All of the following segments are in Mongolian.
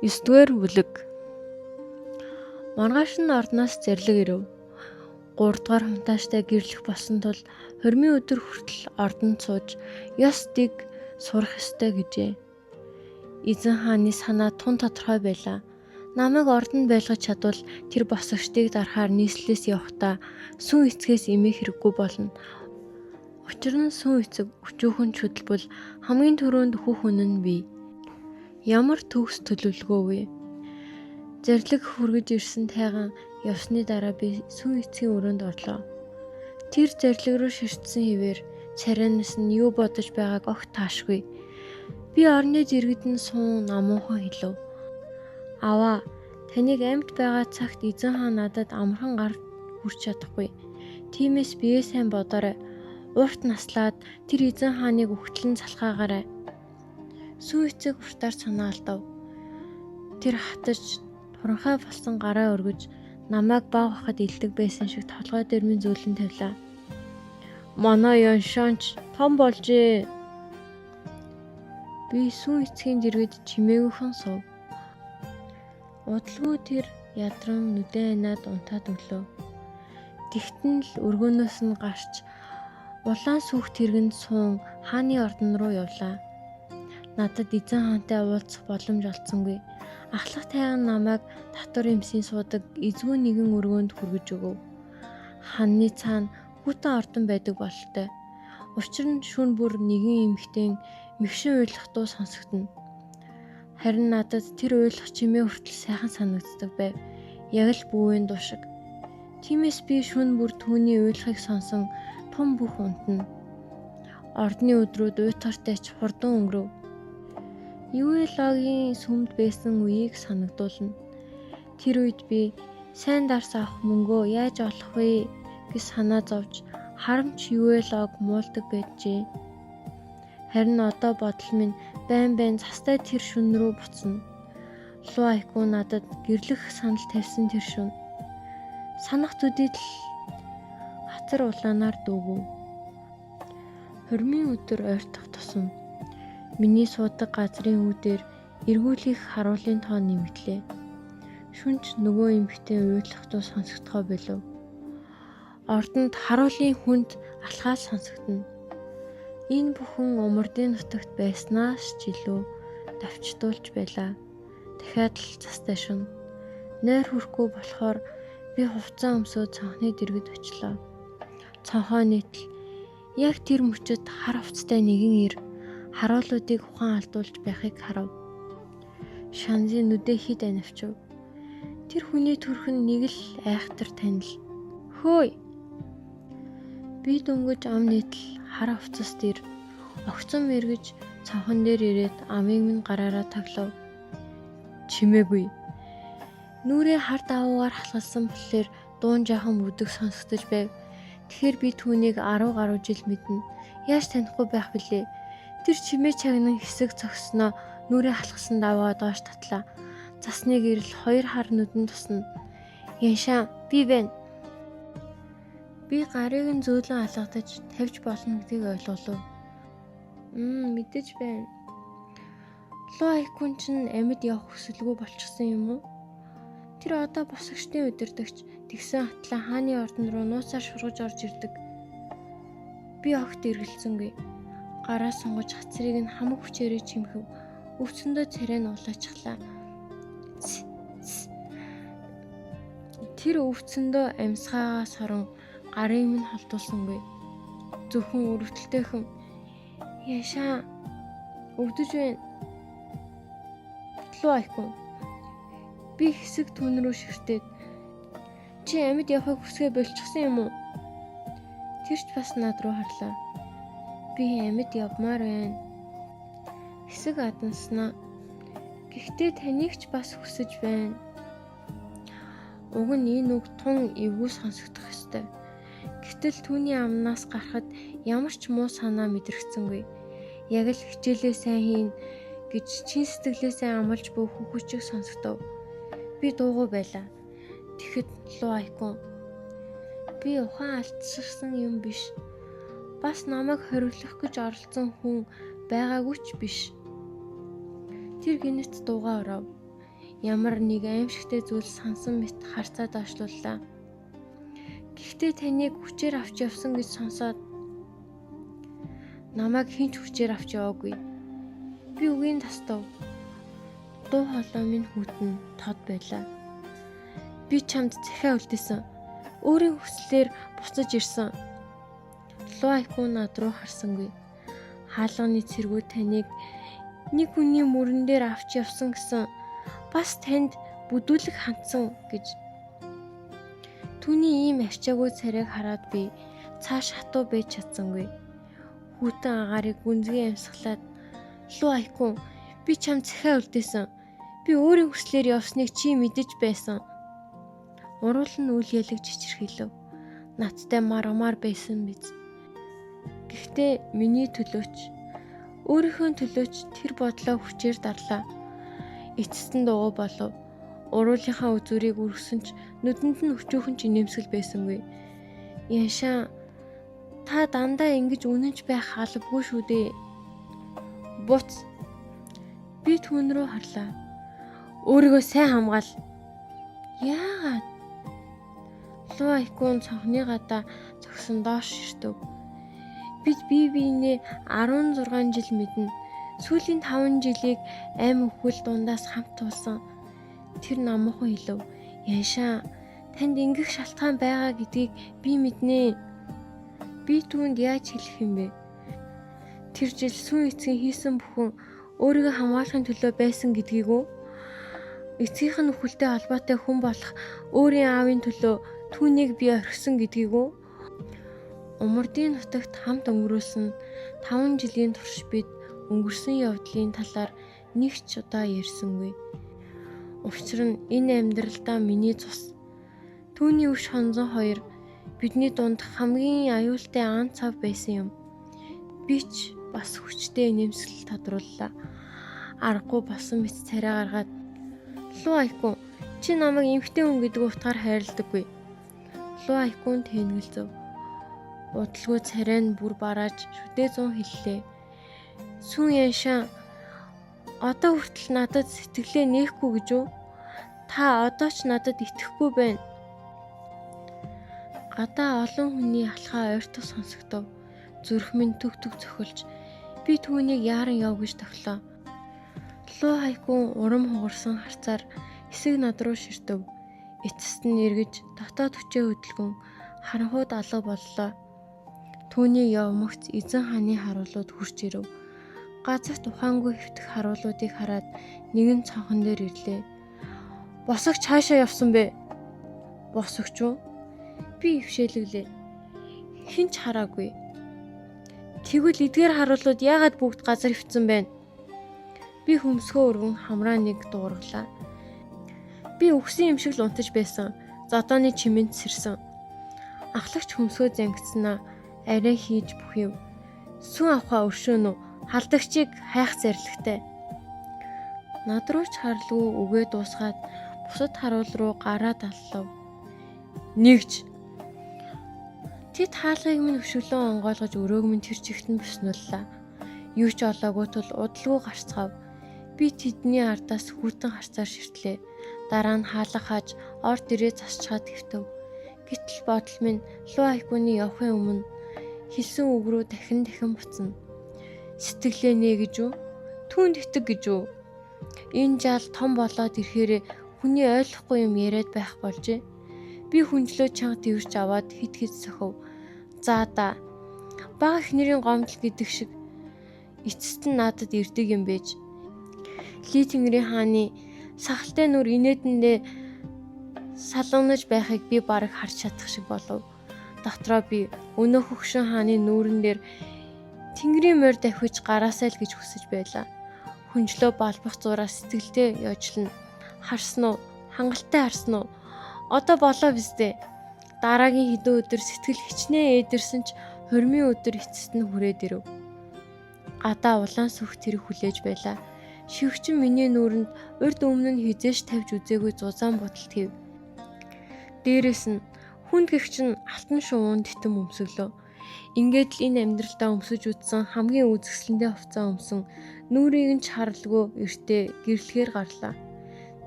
9-р бүлэг. Маргааш нь ордноос зэрлэг ирэв. 3-р хунтааштай гэрлэх болсон тул хормын өдөр хүртэл ордонд сууж ёс дэг сурах ёстой гэжээ. Эзэн хааны санаа тун тодорхой байлаа. Намайг ордонд байлгаж чадвал тэр босогчдыг дарахаар нийслэлээс явахдаа сүн эцгээс эмээх хэрэггүй болно. Учир нь сүн эцэг өчүүхэн хөдөлбөл хамгийн түрүүнд хөх үнэн нь бий. Ямар төгс төлөвлөгөөгүй. Зэрлэг хүргэж ирсэн тайган явсны дараа би сүн эцгийн өрөөнд орлоо. Тэр зэрлэг рүү ширтсэн хിവэр царайнаас нь юу бодож байгааг огт таашгүй. Би орны дэргэд нь суун намуухан хэлв. Аваа, таныг амьд байгаа цагт эзэн хаан надад амархан гар хүрч чадахгүй. Тиймээс бие сайн бодоорой. Урт наслаад тэр эзэн хааныг өгтлэн залхаагаарай. Сүн эцэг уртаар санаа алдав. Тэр хатаж туранхай болсон гараа өргөж намайг баг хахад илдэг байсан шиг толгой дээр минь зөөлөн тавилаа. Манай Яншанч том болжээ. Би сүн эцгийн дэргэд чимээгүйхэн сув. Удалгүй тэр ядран нүдэн анаад унтаад өглөө. Тэгтэн л өргөнөөс нь гарч улаан сүх тэргэнд суун хааны ордон руу явлаа. Надад эзэн хаантай уулзах боломж олдсонгүй. Ахлах тайган намайг татвар эмсийн суудаг эзгүй нэгэн өргөөнд хүргэж өгөв. Ханны цаана хүйтэн ордон байдаг бололтой. Учир нь шүн бүр нэгэн эмэгтэйн мэгшин уйлах дуу сонсогдно. Харин надад тэр уйлах чимээ хүртэл сайхан санагддаг байв. Яг л бүүвийн дуу шиг. Тиймээс би шүн бүр түүний уйлахыг сонсон тун бүх унтна. Ордны өдрүүд уйтгартай ч хурдан өнгөрөв. Юэлогийн сүмд байсан үеийг санагдуулна. Тэр үед би сайн дарс авах мөнгөө яаж олох вэ гэж санаа зовж харамч юэлог муулдаг байджээ. Харин одоо бодол минь байн застай тэр шүн рүү буцна. Луу айгүй надад гэрлэх санал тавьсан тэр шүн. Санах төдийд л хатар улаанаар дүүгэв. Хормын өдөр ойртох тусам миний суудаг газрын үүдээр эргүүлэх харуулын тоо нэмэгдлээ. Шүнж нөгөө эмэгтэй уйлах дуу сонсогдохоо болов. Ордонд харуулын хүнд алхаа сонсогдно. Энэ бүхэн умардын нутагт байснаас ч илүү давчдуулж байлаа. Дахиад л застай шүн. Нойр хүрэхгүй болохоор би хувцас өмсөө цонхны дэргэд очлоо. Цонхоо нийтл яг тэр мөчөд хар хувцастай нэгэн ир харуулуудыг ухаан алдуулж байхыг харав. Шанзын нүдээ хид анивчв. Тэр хүний төрх нь нэг л айхтар танил. Хөөе. Би дөнгөж ам нийтл хар хувцаст ир огцом эргэж цонхон дээр ирээд амыг минь гараараа таглав. Чимээгүй. Нүрээ хар давуугаар халгалсан болохоор дуун жаахан бүдэг сонсогдож байв. Тэгэхээр би түүнийг 10 гаруй жил мэднэ. Яаж танихгүй байх вүлээ? Тэр чимээ чагнан хэсэг цогсноо нүрээ халахсан даваа доош татлаа. Засны гэрэл 2 хар нүдэн тусна. Яншаа, би байна. Би гарыг нь зөөлөн алгадаж тавьж болно гэдгийг ойлголов. Мэдэж байна. Луу айкун чинь амьд явах хүсэлгүй болчихсон юм уу? Тэр одоо босогчдын удирдагч тэгсэн атлаа хааны ордон руу нууцаар шургаж орж ирдэг. Би огт эргэлзэнгүй. Гараа сунгаж хацрыг нь хамаг хүчээрээ чимхэв. Өвцөндөө царай нь улаачихлаа. Тэр өвцөндөө амьсгаагаас хорон гарыг минь холдуулсангүй. Зөвхөн өрөвдөлтөйхэн яшаа өвдөж байна. Луу айкун. Би хэсэг түн рүү ширтээд чи амьд явахыг хүсгээ болчихсон юм уу? Тэрч бас над руу харлаа. Би амьд явмаар байна. Хэсэг аданснаа. Гэхдээ таныг ч бас хүсэж байна. Уг нь энэ үг тун эвгүй сонсогдох ёстой. Гэтэл түүний амнаас гарахад ямар ч муу санаа мэдрэгцэнгүй. Яг л хичээлээ сайн хийн гэж чин сэтгэлээсээ амлаж буй хүчиг сонсогдов. Би дуугүй байлаа. Тэгэхэд луу айкун. Би ухаан алдчихсан юм биш. Бас намайг хориглох гэж оролцсон хүн байгаагүй ч биш. Тэр гинэт дуугаа оров. ямар нэг аимшигтэй зүйл сансан мэт харцаа доошлууллаа. Гэхдээ таныг хүчээр авч явсан гэж сонсоод намайг хинч хүчээр авч яваагүй. Би үгийн тастав. Дуу хоолой минь хүйтэн тод байлаа. Би чамд захиа үлдээсэн. Өөрийн хүслээр буцаж ирсэн. Луайку над руу харсангүй. Хаалганы цэргүүд таныг нэг хүний мөрөн дээр авч явсан гэсэн бас танд бүдүүлэг хандсан гэж. Түүний ийм арчаагүй царайг хараад би цааш хатуу байж чадсангүй. Хүйтэн агаарыг гүнзгий амьсгалаад Луайку би чамд захиа үлдээсэн. Би өөрийн хүслээр явсныг чи мэдэж байсан. Уруулан үл ялэгж чичирхийлв. Надтай маргамаар байсан биз. Гэхдээ миний төлөөч, өөрийнхөө төлөөч тэр бодлоо хүчээр дарлаа. Эцэст нь дуугүй болов. Уруулынхаа үзүүрийг үргэсэн ч нүдэнд нь өчүүхэн ч инээмсэл байсангүй. Яншаа, та дандаа ингэж үнэнч байх албагүй шүү дээ. Буц. Би түүн рүү харлаа. Өөрийгөө сайн хамгаал. Яагаад? Луайкун цонхны гадаа зогсон доош ширтв. Бид бие биенээ 16 жил мэднэ. Сүүлийн 5 жилийг аймаг өхөл дундаас хамт туулсан. Тэр намуухан хэлв. Яншаа, танд ингэх шалтгаан байгаа гэдгийг би мэднэ. Би түүнд яаж хэлэх юм бэ? Тэр жил сүүн эцгийн хийсэн бүхэн өөрийгөө хамгаалахын төлөө байсан гэдгийг үү? Эцгийнх нь өхөлтэй холбоотой хүн болох өөрийн аавын төлөө түүнийг би орхисон гэдгийг үү? Умардын нутагт хамт өнгөрүүлсэн 5 жилийн турш бид өнгөрсөн явдлын талаар нэг ч удаа ярьсангүй. Учир нь энэ амьдралдаа миний цус. Түүний өш хонзон хоёр бидний дунд хамгийн аюултай ан цав байсан юм. Би ч бас хүчтэй нэмсгэл тодрууллаа. Аргагүй болсон мэт царай гаргаад Луайку, чи намайг эмхтэй хүн гэдэг утгаар хайрладаггүй. Луайкун тэнгэлзв. Удалгүй царай нь бүр барааж шүдээ 100 хэллээ. Сүүн Яншаа, одоо хүртэл надад сэтгэлээ нээхгүй гэж үү? Та одоо ч надад итгэхгүй байна. Гадаа олон хүний алхаа ойртох сонсогдов. Зүрх минь түг цохилж би түүнийг яаран яв гэж тоглоо. Луайкун урам хугарсан харцаар хэсэг над руу ширтв. Эцэст нь эргэж дотоод хүчээ хөдөлгөн харанхуйд алга боллоо. Түүний явмагц эзэн хааны харуулууд хурж ирэв. Газарт ухаангүй хөвтөх харуулуудыг хараад нэгэн цонхон дээр ирлээ. Босогч хаашаа явсан бэ? Босогч уу? Би ившээлглээ. Хинч хараагүй. Тэгвэл эдгээр харуулууд яагаад бүгд газар хөвцөн байна? Би хөмсгөө өргөн хамраа нэг дуурглаа. Би өгсөн юм шиг л унтаж байсан. Зодооны чимээнд сэрсэн. Ахлагч хөмсгөө зангидснаа арай хийж бүх юм. Сүн авахаа өршөөнө үү? Халдагчийг хайх зарлагтай. Над руу ч харлгүй үгээ дуусгаад бусад харуул руу гараад аллав. Нэгж. Тэд хаалгыг минь өшөглөө онгойлгож өрөөг минь тэр чигтэн буснууллаа. Юу ч олоогүй тул удалгүй гарцгаав. Би тэдний ардаас хүйтэн харцаар ширтлээ. Дараа нь хаалга хааж орд ирээ засчаад хэвтэв. Гэтэл бодол минь Луайкуны явахын өмнө хэлсэн үг рүү дахин буцна. Сэтгэлээ нээ гэж үү? Түүнд итэг гэж үү? Энэ жаал том болоод ирэхээр хүний ойлгохгүй юм яриад байх болжээ. Би хүнжлөө чанга тэрч аваад хит сохов. За да. Бага ихнэрийн гомдол гэдэг шиг эцэст нь надад ирдэг юм байж. Ли Тэнгэрийн хааны сахалтай нүр инээдэндээ салганаж байхыг би бараг харж чадах шиг болов. Дотроо би өнөө хөгшин хааны нүүрэн дээр Тэнгэрийн морь давхиж гараасай л гэж хүсэж байлаа. Хүнжлөө балбах зураа сэтгэлдээ яжлна. Харсан уу? Хангалттай харсан уу? Одоо болоо биздэ. Дараагийн хэдэн өдөр сэтгэл хичнээн ээдэрсэн ч хормын өдөр эцэст нь хүрээд ирэв. Гадаа улаан сүх тэрэг хүлээж байлаа. Шивгчин миний нүүрэнд урд өмнө нь хизээш тавьж үзээгүй зузаан будалт хийв. Дээрээс нь хүнд гэгч нь алтан шувуунд титэм өмсөглөө. Ингээд л энэ амьдралдаа өмсөж үтсэн хамгийн үзэсгэлэнтэй хувцас өмсөн нүрийг нь ч харалгүй эртээ гэрлэхээр гарлаа.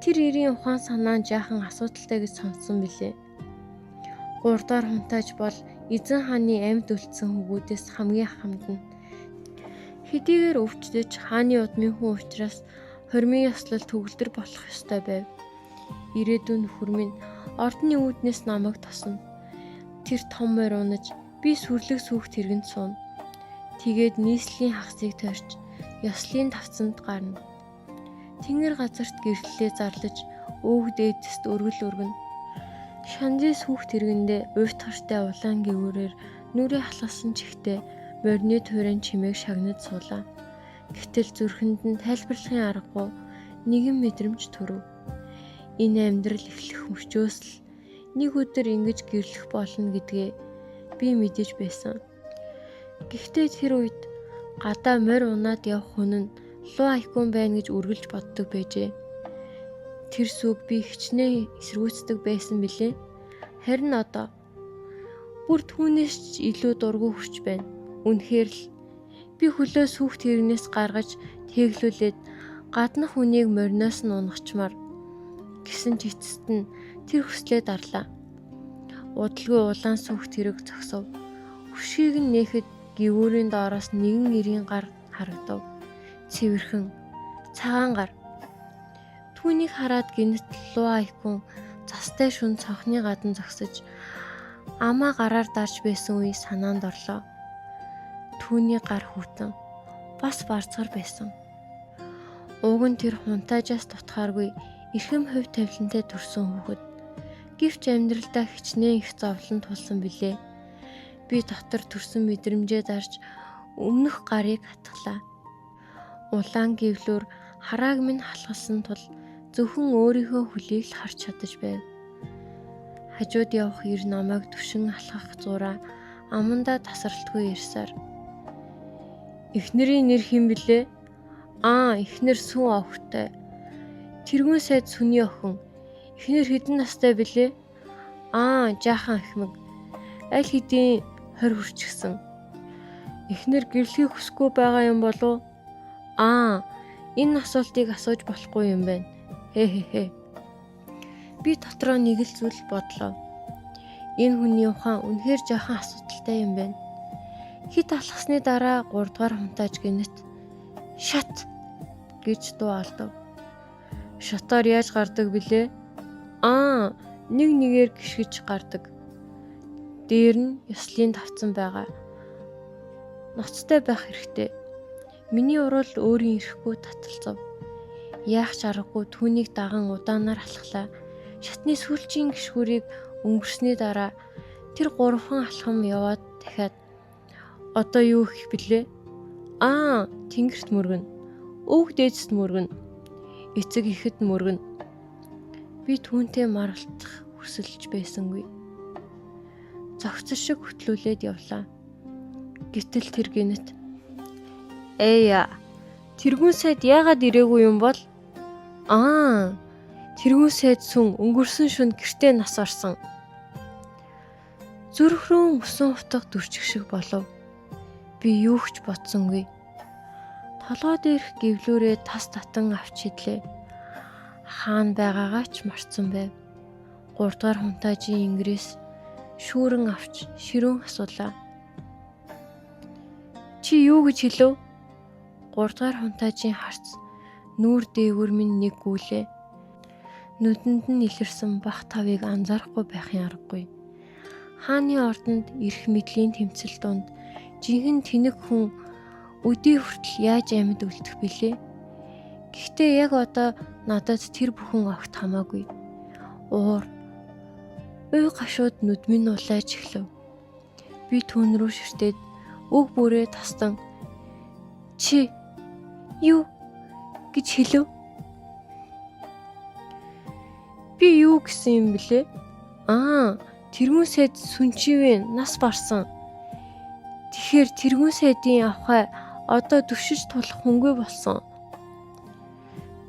Тэр эрийн ухаан санаа нь жаахан асуудалтай гэж сонссон билээ. 3 дахь хунтайж бол эзэн хааны амьд үлдсэн хөвгүүдээс хамгийн хамдна. Хэдийгээр өвчтөж хааны удмын хүн учраас хормын ёслол төгөлдөр болох ёстой байв. Ирээдүйн нөхөр минь ордны үүднээс намайг тосно. Тэр том морь унаж би сүрлэг сүхт хэрэгэнд сууна. Тэгээд нийслэлийн хагасыг тойрч ёслын тавцанд гарна. Тэнгэр газарт гэрлэлээ зарлаж өөгд эдэст өргөл өргөнө. Шанзын сүхт хэрэгэндээ уйт хартай улаан гивүүрээр нүрээ халахсан чихтэй морины туйрын чимээг шагнаж суулаа. Гэтэл зүрхэнд нь тайлбарлахын аргагүй нэгэн мэдрэмж төрөв. Энэ амьдрал эхлэх мөчөөс л нэг өдөр ингэж гэрлэх болно гэдгээ би мэдэж байсан. Гэхдээ тэр үед гадаа морь унаад явах хүн нь луу айкун байна гэж үргэлж боддог байжээ. Тэр сүг би хичнээн эсэргүүцдэг байсан билээ. Харин одоо бүр түүнээс ч илүү дургүй хүрч байна. Үнэхээр л би хөлөө сүхт хэрэгнээс гаргаж тэглүүлээд гаднах хүнийг мориноос нь унгачмаар гэсэн ч эцэст нь тэр хүслээ дарлаа. Удалгүй улаан сүхт хэрэг зогсов. Хөшгийг нь нээхэд гивүүрийн доороос нэгэн эрийн гар харагдав. Цэвэрхэн, цагаан гар. Түүнийг хараад гинэт луу айкун застай шүн цонхны гадна зогсож амаа гараар дарж байсан үе санаанд орлоо. Түүний гар хүйтэн бас барцгар байсан. Уг нь тэр хунтайжаас дутхааргүй эрхэм хувь тавилантай төрсөн хүүхэд. Гэвч амьдралдаа хичнээн их зовлон тулсан билээ. Би дотор төрсөн мэдрэмжээ дарж өмнөх гарыг хатглаа. Улаан гівлүүр харааг минь халгалсан тул зөвхөн өөрийнхөө хөлийг л харж чадаж байв. Хажууд явах ир намайг түшин алхах зураа амандаа тасралтгүй ярьсаар. Эхнэрийн нэр хэн блэ? Эхнэр сүн овогтой. Тэргүүн сайд сүний охин. Эхнэр хэдэн настай блэ? Жаахан ахмаг. Аль хэдийн 20 хүрчихсэн. Эхнэр гэрлэхийг хүсэхгүй байгаа юм болов? Энэ асуултыг асууж болохгүй юм байна. Хээ. Би дотроо нэг л зүйл бодлоо. Энэ хүний ухаан үнэхээр жаахан асуудалтай юм байна. Хит алхасны дараа 3 дугаар хунтайж гинэт шат гэж дуу алдав. Шатаар яаж гардаг билээ? Нэг нэгээр гიშгэж гардаг. Дээр нь ёслын тавцан байгаа. Ноцтой байх хэрэгтэй. Миний урал өөрийн ирэхгүй таталцав. Яах ч аргагүй түүнийг даган удаанаар алхлаа. Шатны сүүлчийн гიშгүүрийг өнгөрсний дараа тэр 3 алхам яваад дахиад одоо юу гэх билээ? Тэнгэрт мөргөн. Өг дээдст мөргөн. Эцэг ихэд мөргөн. Би түүнтэй маргалдах хүсэлж байсангүй. Зогцол шиг хөтлүүлээд явлаа. Гэтэл тэр гинэт тэргүүн сайд яагаад ирээгүй юм бол? Тэргүүн сайд сүн өнгөрсөн шөнд гэртээ нас орсон. Зүрх рүү мөсөн утга дүрчих шиг болов. Би юу ч бодсонгүй. Толгой дээрх гівлүүрээ тас татан авч идлээ. Хаана байгаагаа ч марцсан байв. 3 дугаар хунтайжийн ингээс шүүрэн авч ширүүн асуулаа. Чи юу гэж хэлв? 3 дугаар хунтайжийн харц нүүр дээгүр минь нэг гүйлээ. Нүдэнд нь илэрсэн бах тавыг анзаарахгүй байхын аргагүй. Хааны ордонд эрх мэдлийн тэмцэл донд жинхэнэ тэнэг хүн өдий хүртэл яаж амьд үлдэх билээ? Гэхдээ яг одоо надад тэр бүхэн огт хамаагүй. Уй гашууд нүдмийн улайж эхлэв. Би түүн рүү ширтээд өг бүрээ тастан чи юу гэж хэлв? Би юу гэсэн юм блэ? Тэргүүн сайд сүнчивэн нас барсан. Тэгэхээр тэргүүн сайдын авхай одоо төвшиж тулах хүнгүй болсон.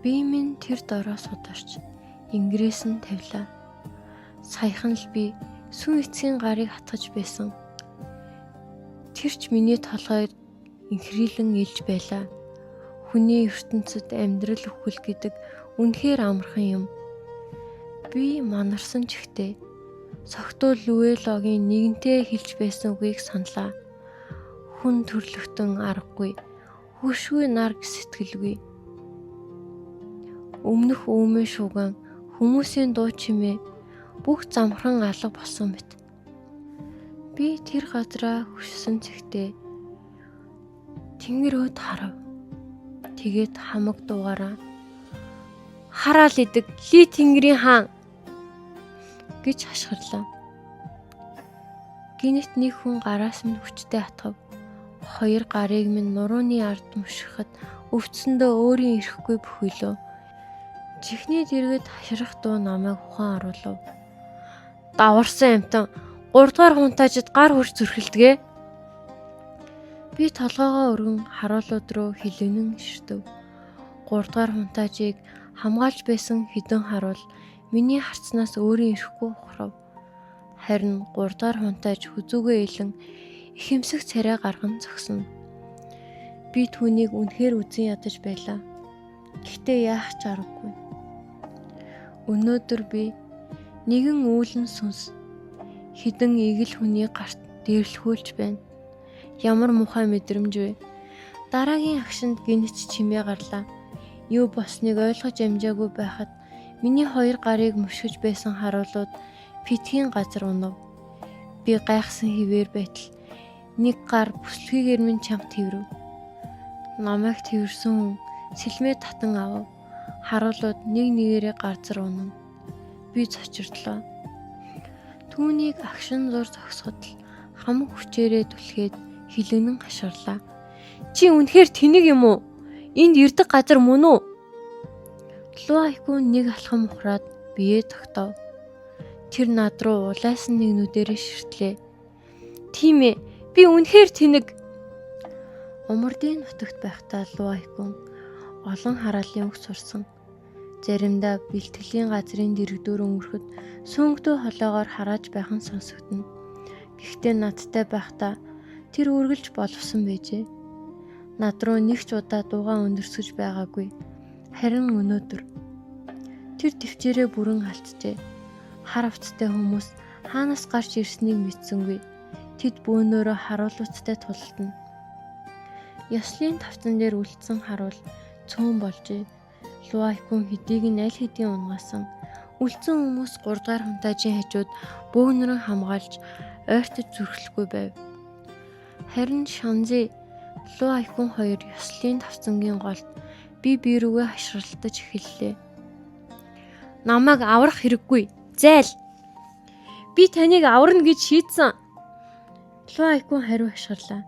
Би минь тэр дороо сударч ингээс нь тавилаа. Саяхан л би сүн эцгийн гарыг хатгаж байсан. Тэр ч миний толгойд инхрийлэн илж байлаа. Хүний ертөнцид амьдрал өхөл гэдэг үнэхээр амархан юм. Би манарсан ч ихтэй Согтуу Лүэлогийн нэгэнтээ хэлж байсан үгийг саналаа. Хүн төрлөختөн аргагүй, хөршгүй нар сэтгэлгүй. Өмнөх өвмөө шууган хүмүүсийн дуу чимээ бүх замхран алга болсон мэт. Би тэр газараа хүссэн цэгтээ тэнгэр өд харав. Тэгээд хамаг дуугаараа хараал идэг ли тэнгэрийн хаан гэж хашгирлаа. Гинэт нэг хүн гараас минь хүчтэй атгав. Хоёр гарыг минь нурууны ард мушихад өвцсөндөө өөрийн ирэхгүй бөхөөлөө. Чихний дэргэд хашрах дуу намайг ухаан оруулав. Даварсан амтан 3 дугаар хунтаажид гар хурж зүрхэлдэгэ. Би толгоогоо өргөн харуулууд руу хилэнэн ширтэв. 3 дугаар хунтаажийг хамгаалж байсан хідэн харуул миний харцнаас өөрийн ирэхгүй ухрав. Харин 3 дугаар хунтааж хүзүүгээ илэн ихэмсэх царай гарган зогсоно. Би түүнийг үнэхээр үзэн ядаж байлаа. Гэхдээ яах ч аргагүй. Өнөөдөр би нэгэн үүлэн сүнс хідэн игэл хүний гарт дээрлэхүүлж байна. Ямар муухай мэдрэмж вэ? Дараагийн агшинд гинэч чимээ гарлаа. Юу босныг ойлгож амжаагүй байхад миний 2 гарыг мушгиж байсан харуулууд питгийн газар унав. Би гайхсан хിവэр байтал нэг гар бүслэгээр минь чамд тэрв. Намайг тэрсэн хүн сэлмээ татан авав. Харуулууд нэг нэгээрээ газар унав. Би цочирдлоо. Түүнийг агшин зур зогсоход л хамаг хүчээрээ түлхээд хилэнэн хашгирлаа. Чи үнэхээр тэнэг юм уу? Энд ирдэг газар мөн үү? Луайку нэг алхам ухраад бие тогтов. Тэр над руу улайсан нэгнүүдээрээ ширтлээ. Тийм ээ, би үнэхээр тэнэг. Умардын нутагт байхдаа Луайку олон хараалын үг сурсан. Заримдаа бэлтгэлийн газрын дэрэгдүүр өнгөрөхөд сөнгөдөө холоогоор харааж байх нь сонсогдно. Гэхдээ надтай байхдаа тэр үргэлж боловсон байжээ. Над руу нэг ч удаа дуугаа өндөрсөж байгаагүй. Харин өнөөдөр тэр төвчээрээ бүрэн алджээ. Хар авттай хүмүүс хаанаас гарч ирснийг мэдсэнгүй. Тэд бөөнөрөө харуулуцтай тултана. Ёслын тавцан дээр үлдсэн харуул цөөн болжээ. Луайкун хэдийг нь аль хэдийн унгасан. Үлдсэн хүмүүс 3 дугаар хунтаажийн хажууд бөөнөрөн хамгаалж ойртож зүрхлэхгүй байв. Харин Шанзи Луайкун хоёр ёслын тавцангийн голд би рүүгээ хашгиралтаж эхэллээ. Намайг аврах хэрэггүй. Зайл. Би таныг аварна гэж шийдсэн. Луайкун хариу хашгирлаа.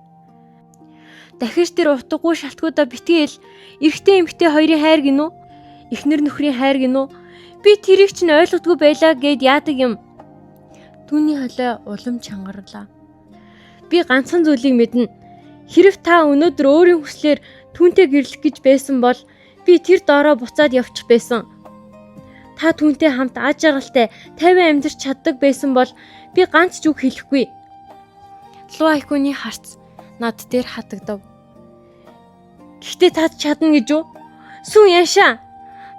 Дахиж тэр утгагүй шалтгуудаа битгээл эрэгтэй эмэгтэй хоёрын хайр гинүү? Эхнэр нөхрийн хайр гинүү? Би тэрийг ч ойлгодгүй байлаа гэд яадаг юм. Түүний холой улам чангарлаа. Би ганцхан зүйлийг мэднэ. Хэрв та өнөөдөр өөрийн хүслээр түүнтэй гэрлэх гэж байсан бол би тэр доороо буцаад явчих байсан. Та түүнтэй хамт аж аргалтай 50 амьдарч чаддаг байсан бол би ганц ч үг хэлэхгүй. Луайкуны харц над дээр хатагдав. Гэхдээ та чадна гэж үү? Сүүн яшаа.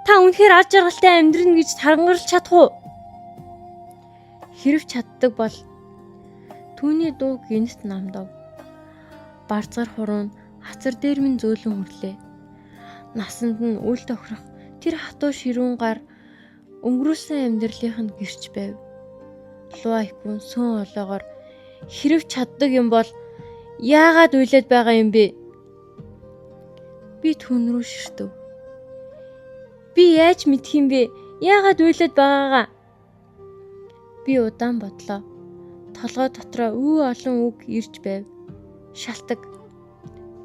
Та үнэхээр аж аргалтай амьдрна гэж тарангарлаж чадах уу? Хэрв чаддаг бол түүний дуу гинт намдав. Барцгар хуруу хацар дээр минь зөөлөн хүрлээ. Насанд нь үл тохирох тэр хатуу ширүүн гар өнгөрүүлсэн амьдралынх нь гэрч байв. Луайкун сүүн олоогоор хэрв чаддаг юм бол яагаад уйлаад байгаа юм бэ? Би түүн рүү ширтэв. Би яаж мэдх юм бэ? Яагаад уйлаад байгаагаа? Би удаан бодлоо. Толгой дотроо олон үг ирж байв. Шалтаг,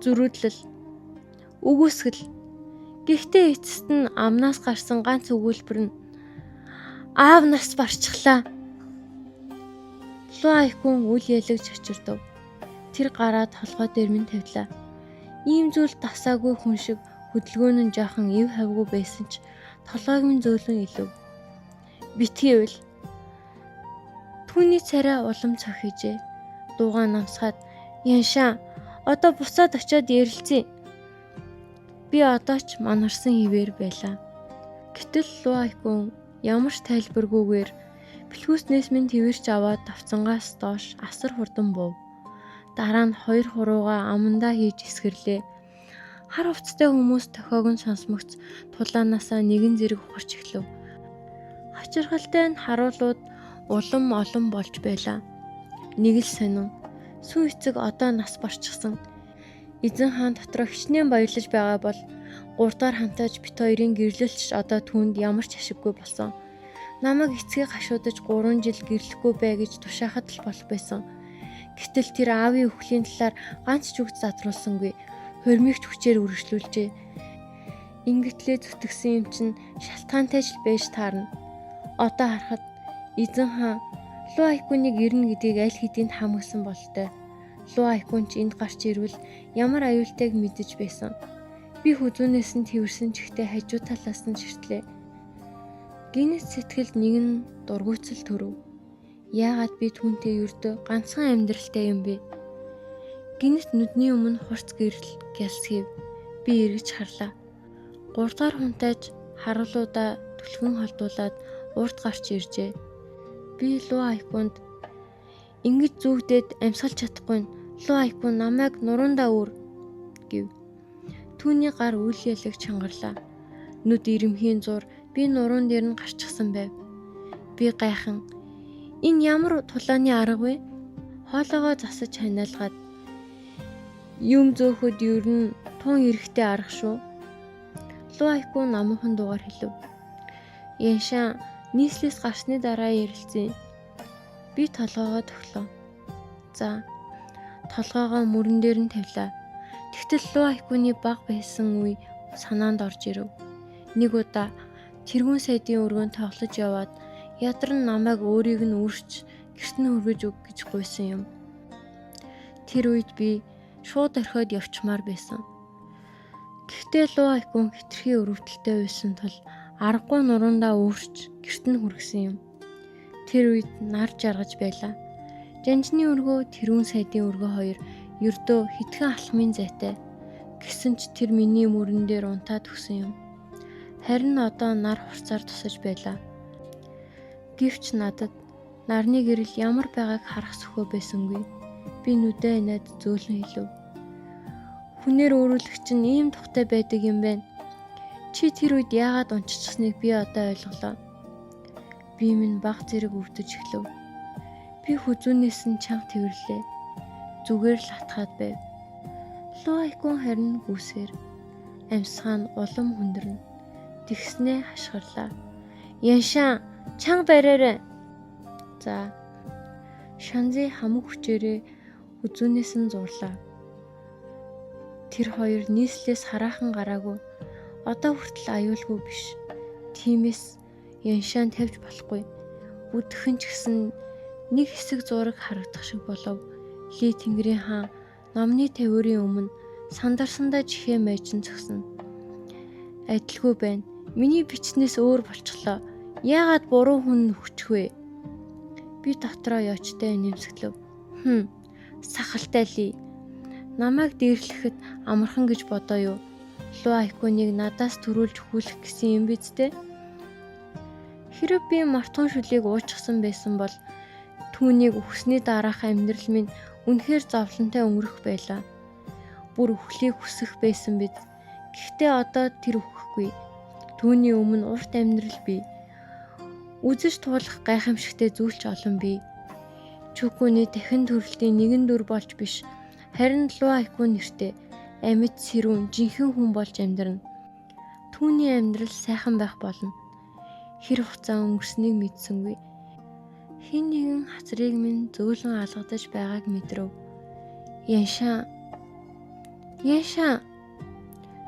зөрүүдлэл, үгүйсгэл. Гэхдээ эцэст нь амнаас гарсан ганц өгүүлбэр нь аав нас барчихлаа. Луайкун үл ялэгж очирдов. Тэр гараа толгой дээр минь тавилаа. Ийм зүйл тасаагүй хүн шиг хөдөлгөөн нь жоохон ив хавгүй байсан ч толгойг минь зөөлөн илв. Битгийвэл түүний царай улам цохижээ. Дуугаа намсгаад "Яншаа, одоо буцаад очиод ярилцъя." Би Би одоо ч манарсан хിവэр байлаа. Гэтэл Луайкун ямар ч тайлбаргүйгээр бэлхүүснээс минь твэрч аваад давцангаас доош асар хурдан буув. Дараа нь 2 хуруугаа амандаа хийж эсгэрлээ. Хар хувцастай хүмүүс тохиог нь сонсмогц тулаанаасаа нэгэн зэрэг ухарч эхлэв. Хачирхалтай нь харуулууд улам олон болж байлаа. Нэг л сонин. Сүүн эцэг одоо нас барчихсан. Эзэн хаан дотроо хичнээн баярлаж байгаа бол 3 дахь хантаж бит хоёрын гэрлэлч одоо түүнд ямар ч ашиггүй болсон. Намайг эцгийг гашуудаж 3 жил гэрлэхгүй бай гэж тушаахад л болох байсан. Гэтэл тэр аавын өхлийн талаар ганц ч үг задруулсангүй. Хормигч хүчээр үргэлжлүүлжээ. Ингэтлээ зүтгэсэн юм чинь шалтгаантай ч байж таарна. Одоо харахад эзэн хаан Луайкуныг ирнэ гэдгийг аль хэдийн хамгасан болтой. Луайкун ч энд гарч ирвэл ямар аюултайг мэдэж байсан. Би хүзүүнээс нь тэрсэн чихтэй хажуу талаас нь ширтлээ. Гинэт сэтгэлд нэгэн дургуйцал төрөв. Яагаад би түүнтэй ердөө ганцхан амьдралтай юм бэ? Гинэт нүдний өмнө хурц гэрэл гялсхийв. Би эргэж харлаа. 3 дахь хунтайж харуулуудаа түлхэн холдуулаад урд гарч иржээ. Би Луайкунд ингэж зүгдээд амьсгалж чадахгүй нь Луайкун намайг нуруундаа үр гэв. Түүний гар үл ялэг чангарлаа. Нүд ирэмхийн зур би нуруун дээр нь гарчихсан байв. Би гайхан энэ ямар тулааны арга вэ? Хоолоогоо засаж ханиалгаад юм зөөхөд ер нь тун эрэхтэй арга шүү. Луайкун намуухан дуугаар хэлв. Яншаа нийслээс гарсны дараа ярилцъя. Би толгоогоо төглөө. За, толгоогоо мөрөн дээр нь тавилаа. Тэгтэл Луайкуны баг байсан үе санаанд орж ирэв. Нэг удаа тэргүүн сайдын өргөнд тоглож яваад ядар нь намайг өөрийг нь үрч гэрт нь хүргэж өг гэж гуйсан юм. Тэр үед би шууд орхиод явчмаар байсан. Гэхдээ Луайкун хитрхи өрөвдөлтэй байсан тул аргагүй нуруундаа өөрч гэрт нь хүргэсэн юм. Тэр үед нар жаргаж байлаа. Жанжны өргөө тэрүүн сайдын өргөө хоёр ердөө хитгэн алхмын зайтай. Гэсэн ч тэр миний мөрөн дээр унтаад өгсөн юм. Харин одоо нар хурцаар тусаж байлаа. Гэвч надад нарны гэрэл ямар байгааг харах сөхөө байсангүй. Би нүдээ инээд зөөлөн хэлв. Хүнээр өөрүүлэгч нь ийм тухтай байдаг юм байна. Чи тэр үед яагаад унччихсныг би одоо ойлголоо. Би минь баг зэрэг өвдөж эхлэв. Би хүзүүнээс нь чанга тэвэрлээ. Зүгээр л хатгаад байв. Луайкун харин гүсээр амьсгаан улам хүндэрнэ. Тэгснээ хашгирлаа. Яншаа чанга бариарай. За. Шанзи хамаг хүчээрээ хүзүүнээс нь зурлаа. Тэр хоёр нийслээс хараахан гараагүй. Одоо хүртэл аюулгүй биш. Тиймээс Яншаан тавьж болохгүй. Бүдгхэн ч гэсэн нэг хэсэг зураг харагдах шиг болов. Ли Тэнгэрийн хаан номны тавиурын өмнө сандарсандаа жихээ майчин зогсно. Адилгүй байна. Миний бичснээс өөр болчихлоо. Яагаад буруу хүн нөхчих вэ? Би дотроо яочтой нэмсгэлв. Сахалтай Ли. Намайг дээрлэхэд амархан гэж бодоо юу? Луайкуныг надаас төрүүлж хүлэх гэсэн юм биз дээ? Хэрэв би мартун шүлийг уучсан байсан бол түүнийг өгсөний дараах амьдрал минь үнэхээр зовлонтой өнгөрөх байлаа. Бүр өхлийг хүсэх байсан биз. Гэхдээ одоо тэр өгөхгүй. Түүний өмнө урт амьдрал бий. Үзэж туулах гайхамшигтай зүйлч олон бий. Чүкүний дахин төрөлтийн нэгэн дүр болж биш. Харин Луайкун нэртэй амьд сэрүүн жинхэнэ хүн болж амьдрна. Түүний амьдрал сайхан байх болно. Хэр хугацаа өнгөрснийг мэдсэнгүй. Хэн нэгэн хацрыг минь зөөлөн алгадаж байгааг мэдрэв. Яншаа.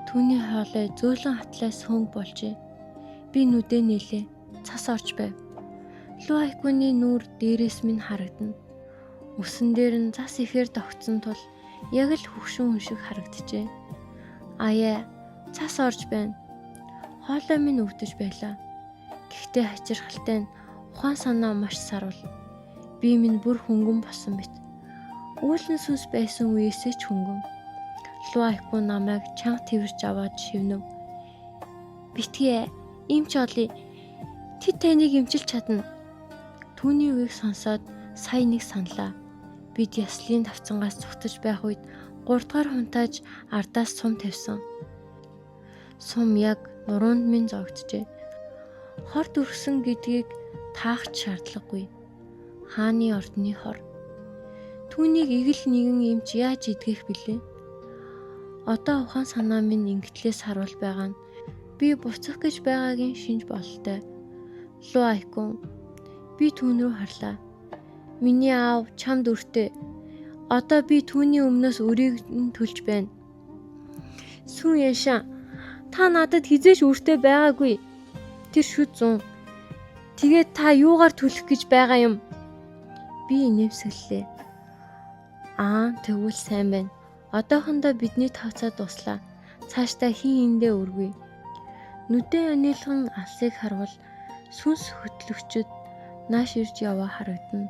Түүний хоолой зөөлөн хатлаас хөнг болжээ. Би нүдээ нээлээ. Цас орж байв. Луайкуны нүүр дээрээс минь харагдана. Үсэн дээр нь цас ихээр тогтсон тул яг л хөгшин хүн шиг харагджээ. Аяа, цас орж байна. Хоолой минь өвдөж байлаа. Гэхдээ хачирхалтай нь ухаан санаа маш сарвал. Би минь бүр хөнгөн болсон мэт. Үүлэн сүнс байсан үеэсээ ч хөнгөн. Луайку намайг чанга тэрч аваад шивнэв. Битгий эмч олъё. Тэд таныг эмчилж чадна. Түүний үгийг сонсоод сая нэг саналаа. Бид яслын давцангаас цугтаж байх үед 3 дугаар хунтааж ардаас сум тавьсан. Сум яг нуруунд минь зогджээ. Хор дүрсэн гэдгийг таах шаардлагагүй. Хааны ордны хор. Түүнийг игэл нэгэн эмч яаж идгэх билээ? Одоо ухаан санаа минь ингэтлээс харуул байгаа нь би буцах гэж байгаагийн шинж бололтой. Луайкун би түүн рүү харлаа. Миний аав чамд өртөө. Одоо би түүний өмнөөс өрийг нь төлж байна. Сүн яшаа. Та надад хизээш өртөө байгаагүй. Тэр шүд зун. Тэгээд та юугаар төлөх гэж байгаа юм? Би инээмсэглэлээ. Тэгвэл сайн байна. Одоохондоо бидний тавцаа дуслаа. Цаашдаа хин эндээ өргөе. Нүдэн онилгон алсыг харвал сүнс хөтлөгчөд нааш ирж яваа харагдана.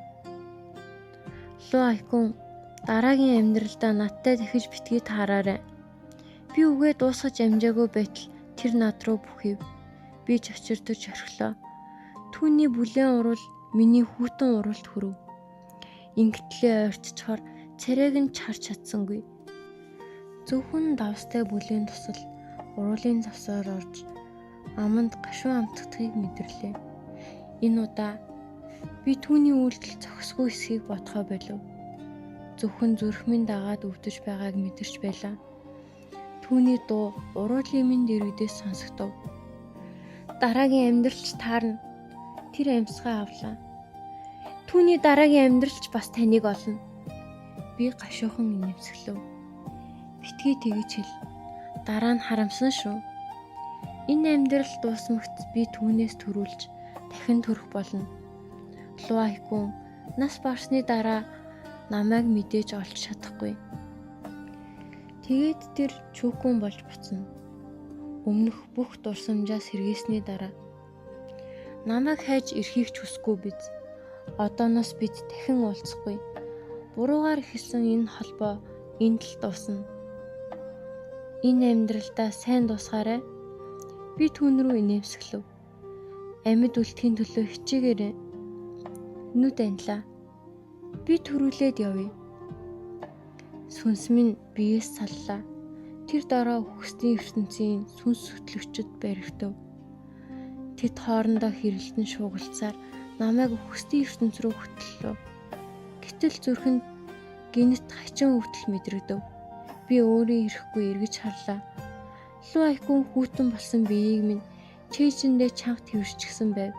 Луайкун дараагийн амьдралдаа надтай дахиж битгий таараарай. Би үгээ дуусгаж амжаагүй байтал тэр над руу бүхийв. Би чочирдож орхилоо. Түүний бүлээн урал миний хүүтэн уралд хүрв. Ингэтлээ ойртчихоор царайг нь чарч чадсангүй. Зөвхөн давстай бүлээн тусал уруулын завсаар орж аманд гашуун амтдахыг мэдэрлээ. Энэ удаа би түүний үйлдэл зохисгүй эсхийг бодхоо болов. Зөвхөн зүрхмэн дагаад өвдөж байгааг мэдэрч байлаа. Түүний дуу уруулын минь дэрэгдээс сонсогдов. Дараагийн амьдралч таарна. Тэр амьсгаа авлаа. Түүний дараагийн амьдралч бас таныг олно. Би гашуухан инээмсэглэв. Битгий тэгж хэл. Дараа нь харамсан шүү. Энэ амьдрал дуусмагт би түүнээс төрүүлж дахин төрөх болно. Луайкун нас барсны дараа намайг мэдээж олж чадахгүй. Тэгээд тэр чүүкүн болж буцна. Өмнөх бүх дурсамжаа сэргээсний дараа намайг хайж ирэхийг ч хүсэхгүй биз. Одооноос бид дахин уулзахгүй. Буруугаар эхэлсэн энэ холбоо энд л дуусна. Энэ амьдралдаа сайн дуусгаарай. Би түүн рүү инээмсэглэв. Амьд үлдэхийн төлөө хичээгээрэй. Нүд анилаа. Би төрүүлээд явъя. Сүнс минь биеэс саллаа. Тэр дараа үхсдийн ертөнцийн сүнс хөтлөгчөд баригдав. Тэд хоорондоо хэрэлдэн шуугалцаар намайг үхсдийн ертөнц рүү хөтлөлөө. Гэтэл зүрхэнд гинэт хачин өвдөл мэдрэгдэв. Би өөрийн ирэхгүй эргэж харлаа. Луайкун хүүтэн болсон биеийг минь чэйжэндээ чанга тэрчгсэн байв.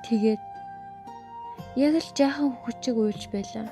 Тэгээд яг л жаахан хүчиг уйлж байлаа.